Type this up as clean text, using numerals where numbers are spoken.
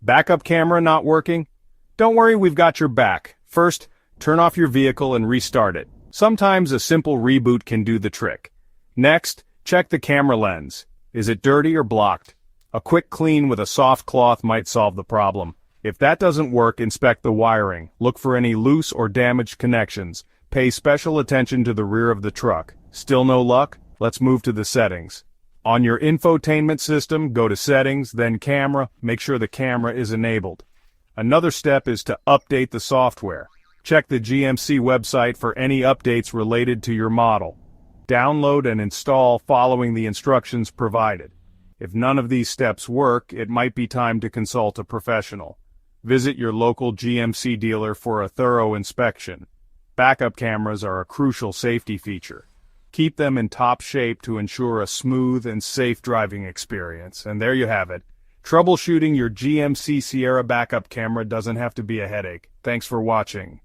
Backup camera not working? Don't worry, we've got your back. First, turn off your vehicle and restart it. Sometimes a simple reboot can do the trick. Next, check the camera lens. Is it dirty or blocked? A quick clean with a soft cloth might solve the problem. If that doesn't work, inspect the wiring. Look for any loose or damaged connections. Pay special attention to the rear of the truck. Still no luck? Let's move to the settings. On your infotainment system, go to Settings, then Camera. Make sure the camera is enabled. Another step is to update the software. Check the GMC website for any updates related to your model. Download and install following the instructions provided. If none of these steps work, it might be time to consult a professional. Visit your local GMC dealer for a thorough inspection. Backup cameras are a crucial safety feature. Keep them in top shape to ensure a smooth and safe driving experience. And there you have it. Troubleshooting your GMC Sierra backup camera doesn't have to be a headache. Thanks for watching.